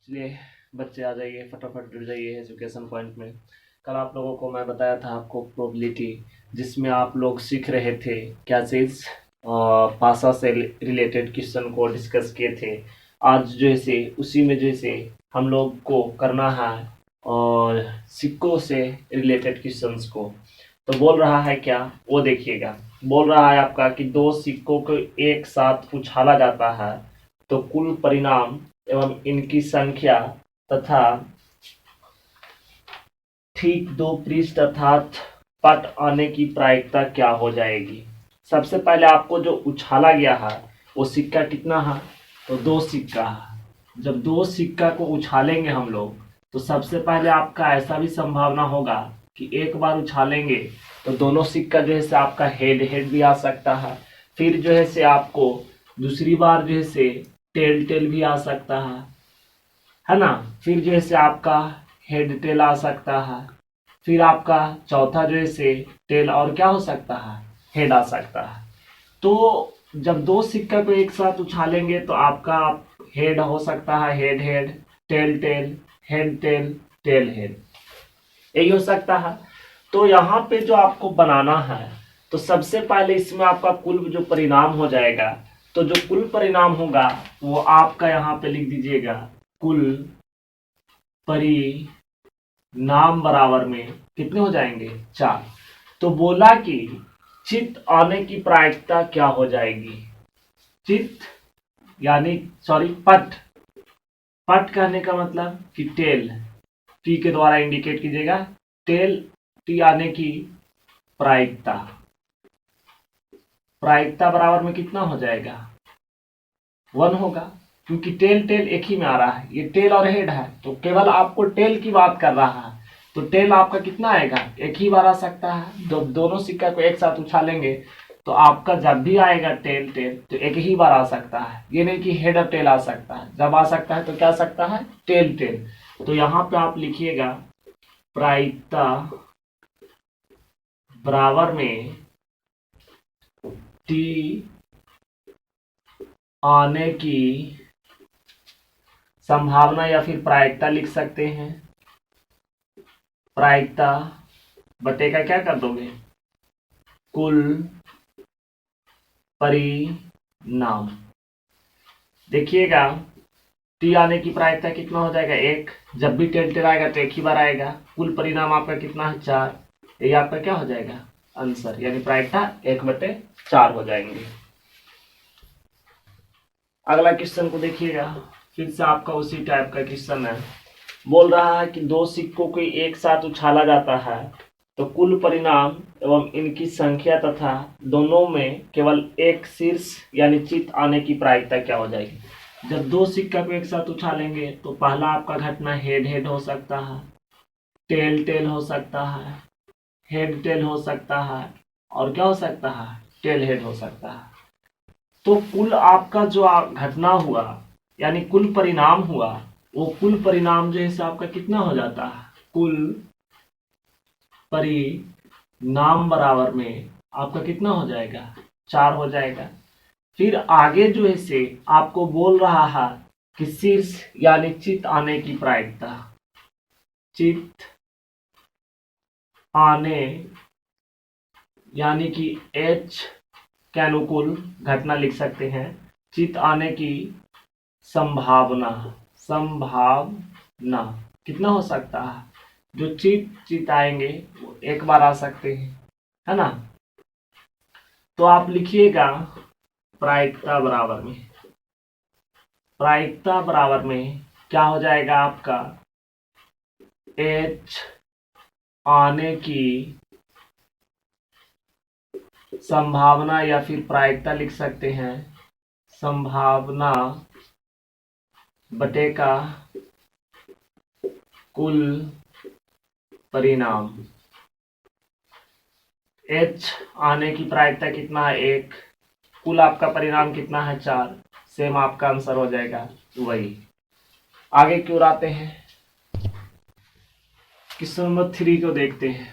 चलिए बच्चे आ जाइए, फटाफट जुड़ जाइए एजुकेशन पॉइंट में। कल आप लोगों को मैं बताया था आपको प्रोबेबिलिटी, जिसमें आप लोग सीख रहे थे क्या चीज़, भाषा से रिलेटेड क्वेश्चन को डिस्कस किए थे। आज जो है से उसी में जो है से हम लोग को करना है और सिक्कों से रिलेटेड क्वेश्चंस को। तो बोल रहा है क्या, वो देखिएगा। बोल रहा है आपका कि दो सिक्कों को एक साथ उछाला जाता है तो कुल परिणाम एवं इनकी संख्या तथा ठीक दो पृष्ठ अर्थात पट आने की प्रायिकता क्या हो जाएगी। सबसे पहले आपको जो उछाला गया है वो सिक्का कितना है, तो दो सिक्का है। जब दो सिक्का को उछालेंगे हम लोग तो सबसे पहले आपका ऐसा भी संभावना होगा कि एक बार उछालेंगे तो दोनों सिक्का जो है से आपका हेड हेड भी आ सकता है। फिर जो है से आपको दूसरी बार जो है से टेल टेल भी आ सकता है ना। फिर जो है से आपका हेड टेल आ सकता है। फिर आपका चौथा जो है से टेल और क्या हो सकता है, हेड आ सकता है। तो जब दो सिक्का को एक साथ उछालेंगे तो आपका हेड हो सकता है, head head, tail tail, head tail, tail head, यही हो सकता है। तो यहाँ पे जो आपको बनाना है तो सबसे पहले इसमें आपका कुल जो परिणाम हो जाएगा, तो जो कुल परिणाम होगा वो आपका यहाँ पे लिख दीजिएगा, कुल परिणाम बराबर में कितने हो जाएंगे, 4। तो बोला कि चित्त आने की प्रायिकता क्या हो जाएगी। चित्त यानी सॉरी पट, पट कहने का मतलब कि टेल, टी के द्वारा इंडिकेट कीजिएगा, टेल टी आने की प्रायिकता, प्रायिकता बराबर में कितना हो जाएगा, 1 होगा। क्योंकि टेल टेल एक ही में आ रहा है, ये टेल और हेड है तो केवल आपको टेल की बात कर रहा है। तो टेल आपका कितना आएगा, एक ही बार आ सकता है। जब दोनों सिक्का को एक साथ उछालेंगे तो आपका जब भी आएगा टेल टेल तो एक ही बार आ सकता है, ये नहीं कि हेड और टेल आ सकता है। जब आ सकता है तो क्या आ सकता है, टेल टेल। तो यहाँ पे आप लिखिएगा प्रायिकता बराबर में टी आने की संभावना या फिर प्रायिकता लिख सकते हैं। प्रायिकता बटे का क्या कर दोगे, कुल परिणाम। देखिएगा टी आने की प्रायिकता कितना हो जाएगा, 1। जब भी टेल टेल आएगा तो एक ही बार आएगा। कुल परिणाम आपका कितना है, 4। ये आपका क्या हो जाएगा, आंसर, यानी प्रायिकता 1/4 हो जाएंगे। अगला क्वेश्चन को देखिएगा, फिर से आपका उसी टाइप का क्वेश्चन है। बोल रहा है कि दो सिक्कों को एक साथ उछाला जाता है तो कुल परिणाम एवं इनकी संख्या तथा दोनों में केवल एक शीर्ष यानी चित्त आने की प्रायिकता क्या हो जाएगी। जब दो सिक्का को एक साथ उछालेंगे तो पहला आपका घटना हेड हेड हो सकता है, टेल टेल हो सकता है, हेड टेल हो सकता है, और क्या हो सकता है, टेल हेड हो सकता है। तो कुल आपका जो घटना हुआ यानी कुल परिणाम हुआ, वो कुल परिणाम जो है आपका कितना हो जाता है, कुल परिणाम बराबर में आपका कितना हो जाएगा, 4 हो जाएगा। फिर आगे जो है से आपको बोल रहा है कि शीर्ष यानी चित्त आने की प्रायिकता, चित्त आने यानी कि एच के अनुकूल घटना लिख सकते हैं, चित्त आने की संभावना, संभावना कितना हो सकता है, जो चित आएंगे वो एक बार आ सकते हैं, है ना। तो आप लिखिएगा प्रायिकता बराबर में, प्रायिकता बराबर में क्या हो जाएगा आपका, एच आने की संभावना या फिर प्रायिकता लिख सकते हैं, संभावना बटे का कुल परिणाम। एच आने की प्रायिकता कितना है, 1। कुल आपका परिणाम कितना है, 4। सेम आपका आंसर हो जाएगा वही। आगे क्यों आते हैं, क्वेश्चन नंबर 3 को देखते हैं।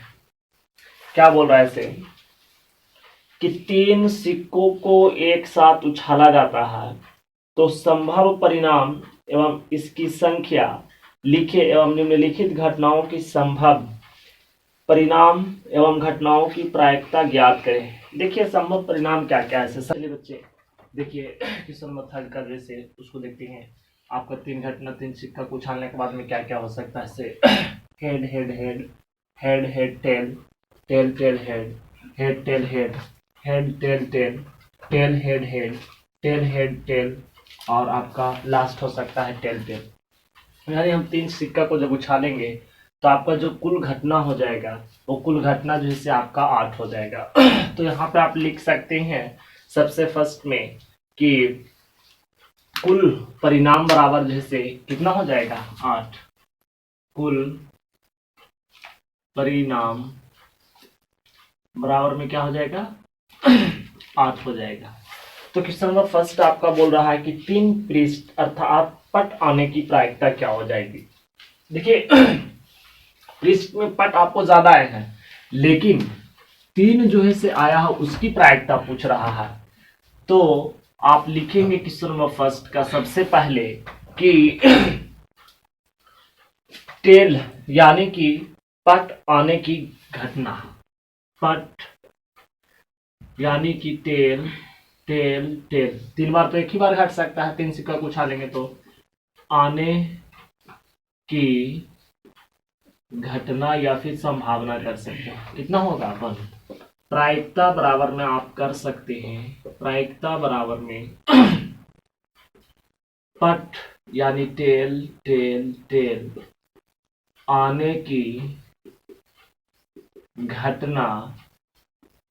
क्या बोल रहा है इसे कि 3 सिक्कों को एक साथ उछाला जाता है तो संभव परिणाम एवं इसकी संख्या लिखे एवं निम्नलिखित घटनाओं की संभव परिणाम एवं घटनाओं की प्रायिकता ज्ञात करें। देखिए संभव परिणाम क्या क्या है। चलिए बच्चे देखिए क्वेश्चन नंबर 3 का जैसे उसको देखते हैं। आपका 3 घटना 3 सिक्का को उछालने के बाद में क्या क्या हो सकता है। से head head head, head head tail, tail tail head, head tail head, head tail tail, tail head head, tail head tail और आपका लास्ट हो सकता है टेल टेल। यानी हम 3 सिक्का को जब उछालेंगे तो आपका जो कुल घटना हो जाएगा वो कुल घटना जो है आपका 8 हो जाएगा। तो यहाँ पे आप लिख सकते हैं सबसे फर्स्ट में कि कुल परिणाम बराबर जैसे कितना हो जाएगा 8, कुल परिणाम बराबर में क्या हो जाएगा 8 हो जाएगा। तो क्वेश्चन नंबर फर्स्ट आपका बोल रहा है कि 3 पृष्ठ अर्थात पट आने की प्रायिकता क्या हो जाएगी। देखिए पृष्ठ में पट आपको ज्यादा आए हैं लेकिन 3 जो है से आया है उसकी प्रायिकता पूछ रहा है। तो आप लिखेंगे क्वेश्चन नंबर फर्स्ट का सबसे पहले कि टेल यानी कि पट आने की घटना, पट यानी कि टेल टेल टेल 3 बार तो एक ही बार घट सकता है। 3 सिक्का को उछालेंगे तो आने की घटना या फिर संभावना कर सकते हैं। कितना होगा अपन प्रायिकता बराबर में आप कर सकते हैं प्रायिकता बराबर में पट यानी टेल टेल टेल आने की घटना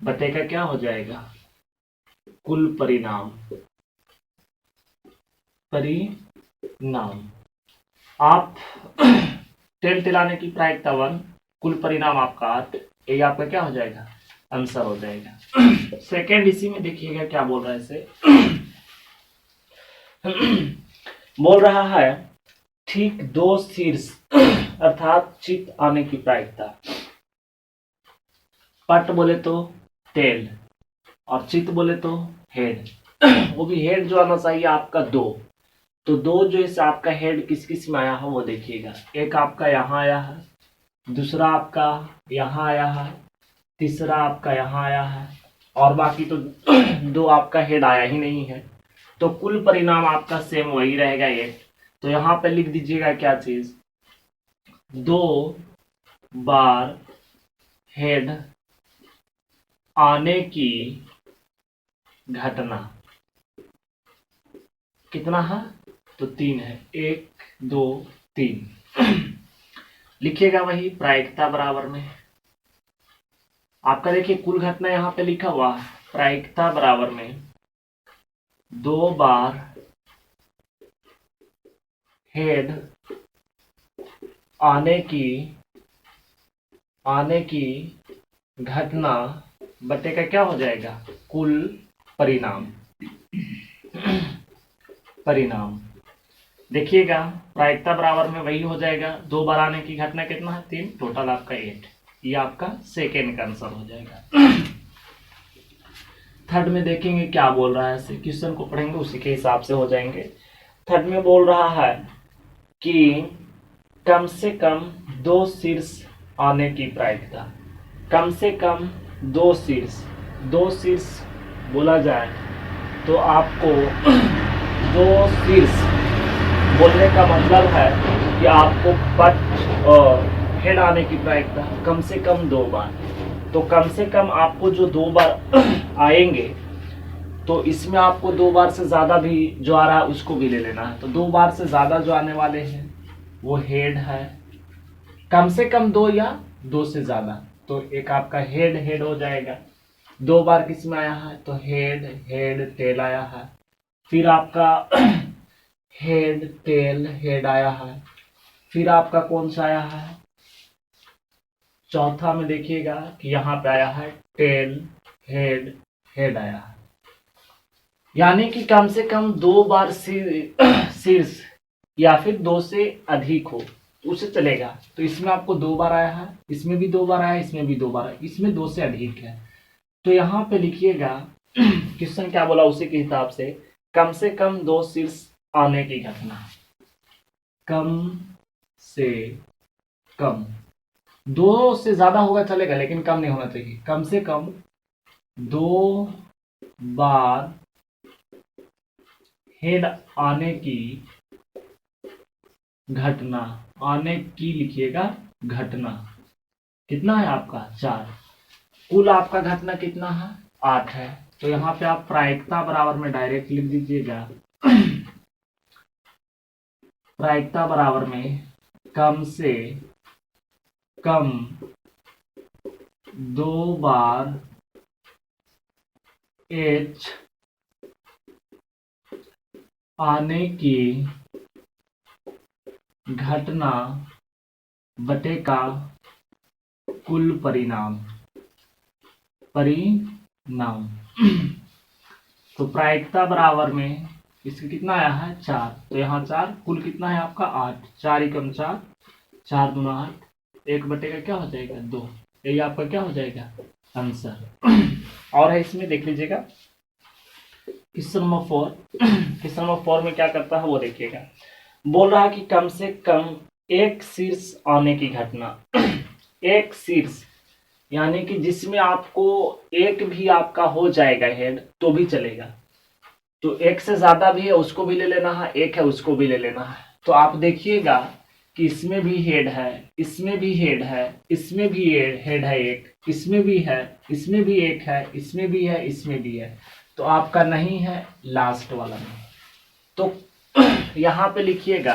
बटेगा क्या हो जाएगा कुल परिणाम, परिणाम आप टेल टेलाने की प्रायिकता 1, कुल परिणाम आपका 8, ये आपका क्या हो जाएगा आंसर हो जाएगा। सेकेंड इसी में देखिएगा क्या बोल रहा है इसे बोल रहा है ठीक 2 शीर्ष अर्थात चित्त आने की प्रायिकता। पट बोले तो टेल और चित्त बोले तो हेड। वो भी हेड जो आना चाहिए आपका 2। तो 2 जो है आपका हेड किस किस में आया है वो देखिएगा। एक आपका यहाँ आया है, दूसरा आपका यहाँ आया है, तीसरा आपका यहाँ आया है और बाकी तो 2 आपका हेड आया ही नहीं है। तो कुल परिणाम आपका सेम वही रहेगा 8। तो यहाँ पे लिख दीजिएगा क्या चीज 2 बार हेड आने की घटना कितना है तो 3 है, 1 2 3 लिखिएगा वही प्रायिकता बराबर में आपका देखिए कुल घटना यहाँ पे लिखा हुआ प्रायिकता बराबर में 2 बार हेड आने की घटना बटे का क्या हो जाएगा कुल परिणाम। परिणाम देखिएगा प्रायिकता बराबर में वही हो जाएगा 2 बार आने की घटना कितना है 3, टोटल आपका 8। ये आपका सेकेंड का आंसर हो जाएगा। थर्ड में देखेंगे क्या बोल रहा है, क्वेश्चन को पढ़ेंगे उसी के हिसाब से हो जाएंगे। थर्ड में बोल रहा है कि कम से कम 2 शीर्ष आने की प्रायिकता। कम से कम 2 शीर्ष बोला जाए तो आपको 2 शीर्ष बोलने का मतलब है कि आपको पट और हेड आने की प्रायिकता कम से कम 2 बार। तो कम से कम आपको जो 2 बार आएंगे तो इसमें आपको 2 बार से ज्यादा भी जो आ रहा है उसको भी ले लेना है। तो 2 बार से ज्यादा जो आने वाले हैं वो हेड है, कम से कम 2 या 2 से ज्यादा। तो एक आपका हेड हो जाएगा। 2 बार किस में आया है तो हेड टेल आया है। फिर आपका हेड टेल हेड आया है। फिर आपका कौन सा आया है चौथा में देखिएगा कि यहाँ पे आया है टेल हेड आया है। यानी कि कम से कम 2 बार शीर्ष या फिर 2 से अधिक हो उसे चलेगा। तो इसमें आपको 2 बार आया है, इसमें भी 2 बार आया है, इसमें भी 2 बार आया, इसमें 2 से अधिक है। तो यहाँ पे लिखिएगा क्वेश्चन क्या बोला उसी के हिसाब से कम 2 शीर्ष आने की घटना। कम से कम, 2 से ज्यादा होगा चलेगा लेकिन कम नहीं होना चाहिए, कम से कम 2 बार हेड आने की घटना, आने की लिखिएगा घटना, कितना है आपका 4, कुल आपका घटना कितना है 8 है। तो यहाँ पे आप प्रायिकता बराबर में डायरेक्ट लिख दीजिएगा प्रायिकता बराबर में कम से कम 2 बार एच आने की घटना बटे का कुल परिणाम, तो प्रायिकता बराबर में इसका कितना आया है 4, तो यहाँ 4, कुल कितना है आपका 8, 4 एकम 4, 4 दूना 8, 1 बटे का क्या हो जाएगा 2, यही आपका क्या हो जाएगा आंसर। और है इसमें देख लीजिएगा क्वेश्चन नंबर 4, क्वेश्चन नंबर 4 में क्या करता है वो देखिएगा, बोल रहा है कि कम से कम एक शीर्ष आने की घटना, एक शीर्ष यानी कि जिसमें आपको एक भी आपका हो जाएगा हेड तो भी चलेगा, तो एक से ज्यादा भी है उसको भी ले लेना है, एक है उसको भी ले लेना है। तो आप देखिएगा कि इसमें भी हेड है, इसमें भी हेड है, इसमें भी हेड है एक, इसमें भी है, इसमें भी एक है, इसमें भी है, इसमें भी है, तो आपका नहीं है लास्ट वाला में। तो यहाँ पे लिखिएगा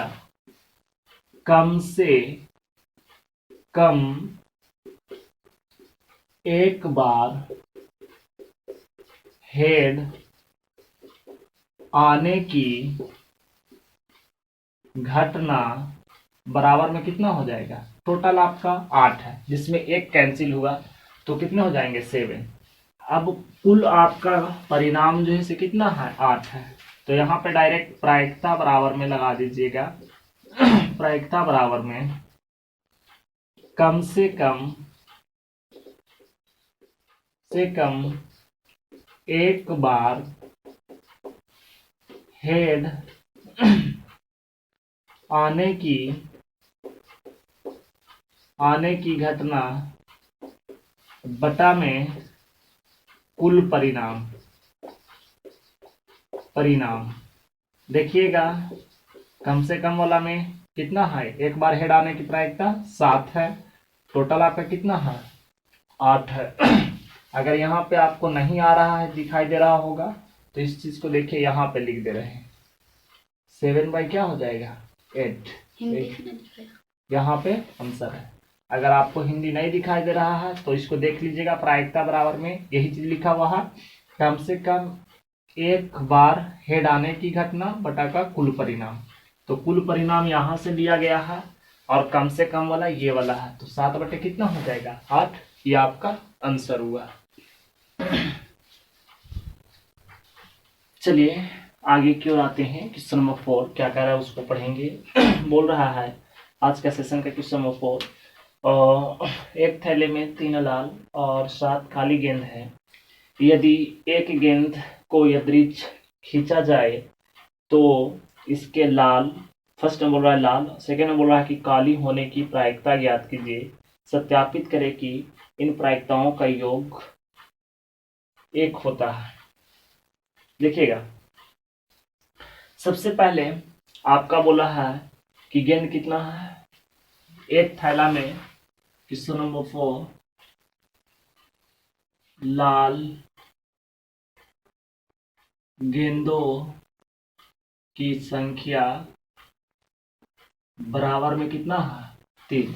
कम से कम एक बार हेड आने की घटना बराबर में कितना हो जाएगा, टोटल आपका 8 है जिसमें एक कैंसिल हुआ तो कितने हो जाएंगे 7। अब कुल आपका परिणाम जो है से कितना है 8 है, तो यहाँ पे डायरेक्ट प्रायिकता बराबर में लगा दीजिएगा प्रायिकता बराबर में कम से कम एक बार हेड आने की घटना बटा में कुल परिणाम देखिएगा कम से कम वाला में कितना है, एक बार हेड आने की प्रायिकता 7 है, टोटल आपका कितना है 8 है। अगर यहाँ पे आपको नहीं आ रहा है दिखाई दे रहा होगा तो इस चीज को देखिए यहाँ पे लिख दे रहे हैं 7 बाई क्या हो जाएगा 8, यहाँ पे आंसर है। अगर आपको हिंदी नहीं दिखाई दे रहा है तो इसको देख लीजिएगा प्रायिकता बराबर में यही चीज लिखा हुआ है, कम से कम एक बार हेड आने की घटना बटा का कुल परिणाम, तो कुल परिणाम यहाँ से लिया गया है और कम से कम वाला ये वाला है, तो 7 बटे कितना हो जाएगा 8, ये आपका आंसर हुआ। चलिए आगे की ओर आते हैं, क्वेश्चन नंबर 4 क्या कह रहा है उसको पढ़ेंगे। बोल रहा है आज का सेशन का क्वेश्चन नंबर 4, एक थैले में 3 लाल और 7 काली गेंद है, यदि एक गेंद को यदृच्छ खींचा जाए तो इसके लाल, फर्स्ट में बोल रहा है लाल, सेकेंड में बोल रहा है कि काली होने की प्रायिकता ज्ञात कीजिए, सत्यापित करें कि इन प्रायिकताओं का योग एक होता है। देखिएगा सबसे पहले आपका बोला है कि गेंद कितना है, एक थैला में क्वेश्चन नंबर 4 लाल गेंदों की संख्या बराबर में कितना है 3।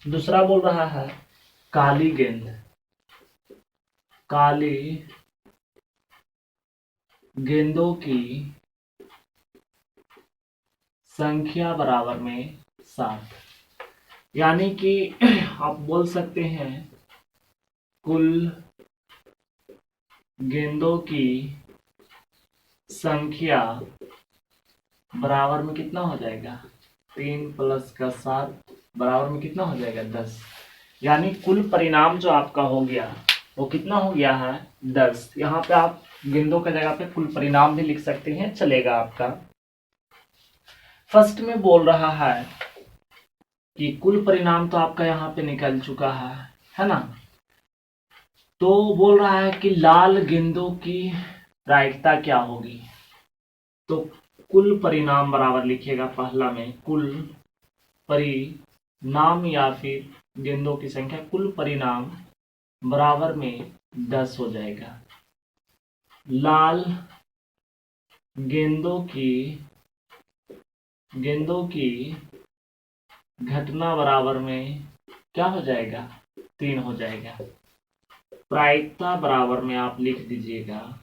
दूसरा बोल रहा है काली गेंदों की संख्या बराबर में 7, यानी कि आप बोल सकते हैं कुल गेंदों की संख्या बराबर में कितना हो जाएगा 3 + 7 बराबर में कितना हो जाएगा 10, यानी कुल परिणाम जो आपका हो गया वो कितना हो गया है 10। यहाँ पे आप गेंदों की जगह पे कुल परिणाम भी लिख सकते हैं, चलेगा आपका। फर्स्ट में बोल रहा है कि कुल परिणाम तो आपका यहाँ पे निकल चुका है ना। तो बोल रहा है कि लाल गेंदों की प्रायिकता क्या होगी। तो कुल परिणाम बराबर लिखिएगा पहला में कुल परिणाम या फिर गेंदों की संख्या, कुल परिणाम बराबर में 10 हो जाएगा। लाल गेंदों की घटना बराबर में क्या हो जाएगा, 3 हो जाएगा। प्रायिकता बराबर में आप लिख दीजिएगा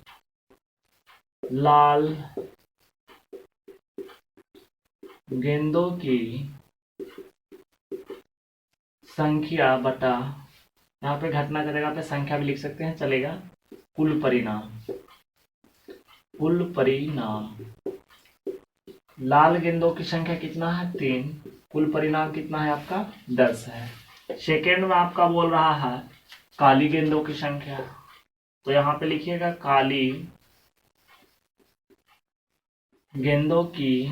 लाल गेंदों की संख्या बटा, यहाँ पे घटना की जगह पे संख्या भी लिख सकते हैं, चलेगा, कुल परिणाम। लाल गेंदों की संख्या कितना है, 3, कुल परिणाम कितना है आपका, 10 है। सेकेंड में आपका बोल रहा है काली गेंदों की संख्या। तो यहाँ पे लिखिएगा काली गेंदों की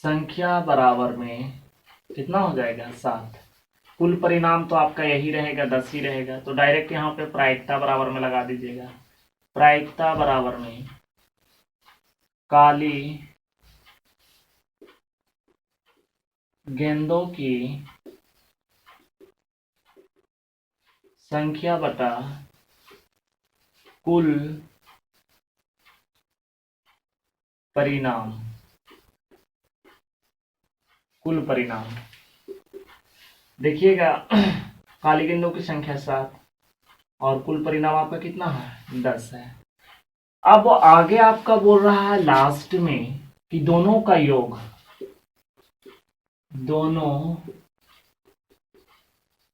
संख्या बराबर में कितना हो जाएगा, 7। कुल परिणाम तो आपका यही रहेगा, 10 ही रहेगा। तो डायरेक्ट यहाँ पे प्रायिकता बराबर में लगा दीजिएगा। प्रायिकता बराबर में काली गेंदों की संख्या बटा कुल परिणाम। देखिएगा काली गेंदों की संख्या 7 और कुल परिणाम आपका कितना है, 10 है। अब आगे आपका बोल रहा है लास्ट में कि दोनों का योग, दोनों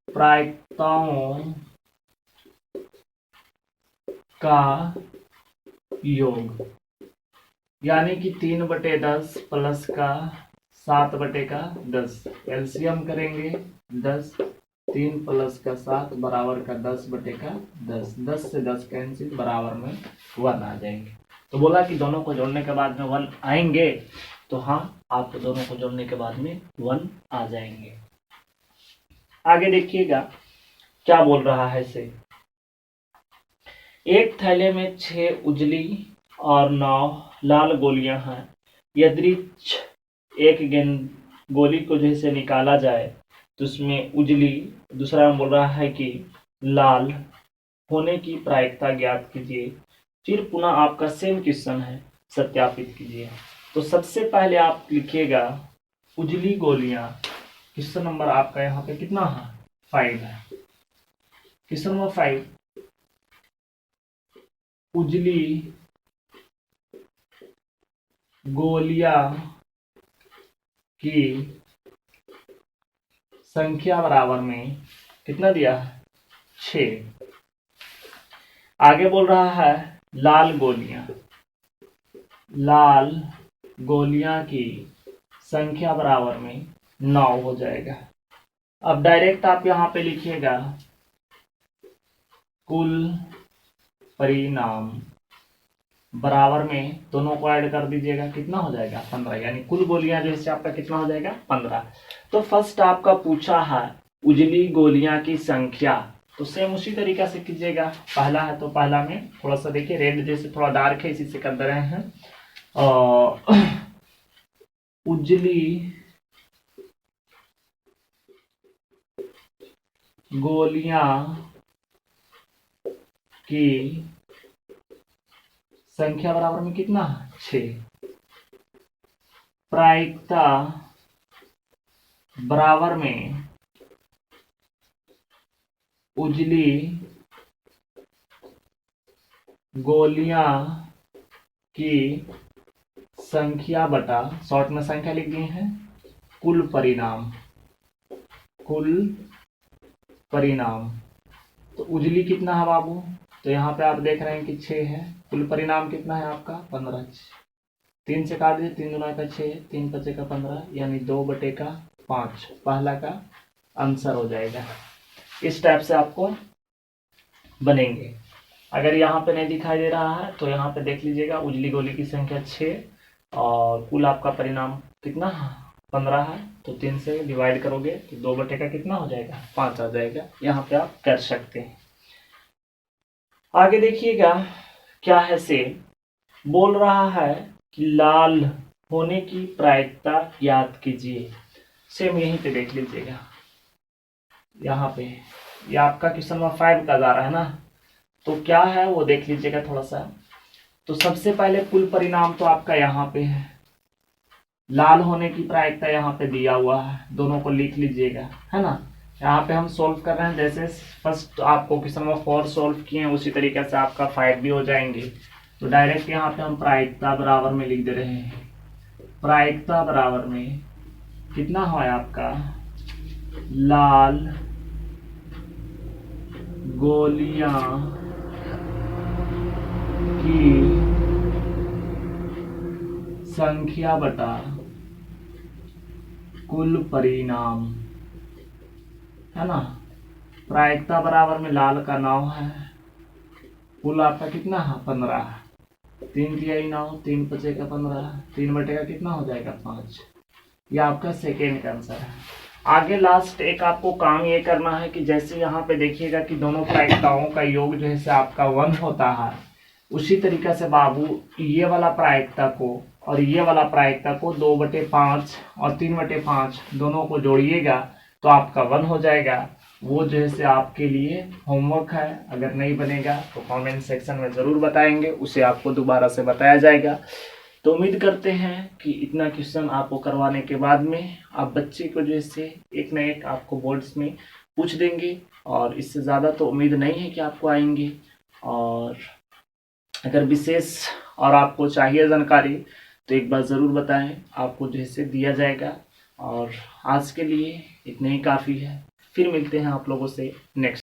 प्रायिकताओं का योग, यानी कि 3/10 प्लस का 7/10, एलसीएम करेंगे 10, 3 प्लस का 7 बराबर का 10/10, 10 से 10 कैंसिल, बराबर में 1 आ जाएंगे। तो बोला कि दोनों को जोड़ने के बाद में 1 आएंगे। तो हाँ, आपको दोनों को जोड़ने के बाद में 1 आ जाएंगे। आगे देखिएगा क्या बोल रहा है इसे। एक थैले में 6 उजली और 9 लाल गोलियां हैं। यदि एक गेंद गोली को जैसे निकाला जाए तो उसमें उजली, दूसरा में बोल रहा है कि लाल होने की प्रायिकता ज्ञात कीजिए। फिर पुनः आपका सेम क्वेश्चन है, सत्यापित कीजिए। तो सबसे पहले आप लिखिएगा उजली गोलियां। क्वेश्चन नंबर आपका यहाँ पे कितना है, 5 है। क्वेश्चन नंबर 5, उजली गोलियां की संख्या बराबर में कितना दिया है, 6। आगे बोल रहा है लाल गोलियां की संख्या बराबर में 9 हो जाएगा। अब डायरेक्ट आप यहाँ पे लिखिएगा कुल परिणाम बराबर में दोनों को ऐड कर दीजिएगा, कितना हो जाएगा, 15। यानी कुल गोलियां जैसे आपका कितना हो जाएगा, 15। तो फर्स्ट आपका पूछा है उजली गोलियां की संख्या, तो सेम उसी तरीका से कीजिएगा। पहला है तो पहला में थोड़ा सा देखिए, रेड जैसे थोड़ा डार्क है, इसी से कर दे रहे हैं। उजली गोलियां की संख्या बराबर में कितना, 6। प्रायिकता बराबर में उजली गोलियां की संख्या बटा, शॉर्ट में संख्या लिख दिए हैं, कुल परिणाम। तो उजली कितना है बाबू, तो यहाँ पे आप देख रहे हैं कि 6 है। कुल परिणाम कितना है आपका, 15। 3 से काट दीजिए, 3 दूना का 6, 3 5 का 15, यानी 2/5 पहला का आंसर हो जाएगा। इस टाइप से आपको बनेंगे। अगर यहाँ पे नहीं दिखाई दे रहा है तो यहाँ पे देख लीजिएगा उजली गोली की संख्या 6 और कुल आपका परिणाम कितना है 15 है, तो 3 से डिवाइड करोगे तो 2 का कितना हो जाएगा 5 आ जाएगा। यहाँ पे आप कर सकते हैं। आगे देखिएगा क्या है से बोल रहा है कि लाल होने की प्रायिकता ज्ञात कीजिए। सेम यहीं पे देख लीजिएगा, यहाँ पे ये आपका क्वेश्चन नंबर 5 का जा रहा है ना, तो क्या है वो देख लीजिएगा थोड़ा सा। तो सबसे पहले कुल परिणाम तो आपका यहाँ पे है, लाल होने की प्रायिकता यहाँ पे दिया हुआ है, दोनों को लिख लीजिएगा, है ना। यहाँ पे हम सोल्व कर रहे हैं, जैसे फर्स्ट आपको क्वेश्चन नंबर 4 सोल्व किए हैं उसी तरीके से आपका 5 भी हो जाएंगे। तो डायरेक्ट यहाँ पे हम प्रायिकता बराबर में लिख दे रहे हैं। प्रायिकता बराबर में कितना है आपका, लाल गोलियां की संख्या बटा कुल परिणाम, है ना। प्रायिकता बराबर में लाल का 9 है, कुल आपका कितना है 15, 3 तिहाई 9, 3 5 का 15, 3 बटे का कितना हो जाएगा 5। ये आपका सेकेंड का आंसर है। आगे लास्ट एक आपको काम ये करना है कि जैसे यहाँ पे देखिएगा कि दोनों प्रायिकताओं का योग जो है से आपका 1 होता है, उसी तरीके से बाबू ये वाला प्रायिकता को और ये वाला प्रायिकता को 2/5 और 3/5 दोनों को जोड़िएगा तो आपका 1 हो जाएगा। वो जो है से आपके लिए होमवर्क है, अगर नहीं बनेगा तो कमेंट सेक्शन में ज़रूर बताएंगे, उसे आपको दोबारा से बताया जाएगा। तो उम्मीद करते हैं कि इतना क्वेश्चन आपको करवाने के बाद में आप बच्चे को जो है एक न एक आपको बोर्ड्स में पूछ देंगे, और इससे ज़्यादा तो उम्मीद नहीं है कि आपको आएंगे। और अगर विशेष और आपको चाहिए जानकारी तो एक बार ज़रूर बताएं, आपको जो है दिया जाएगा। और आज के लिए इतना ही काफ़ी है, फिर मिलते हैं आप लोगों से नेक्स्ट।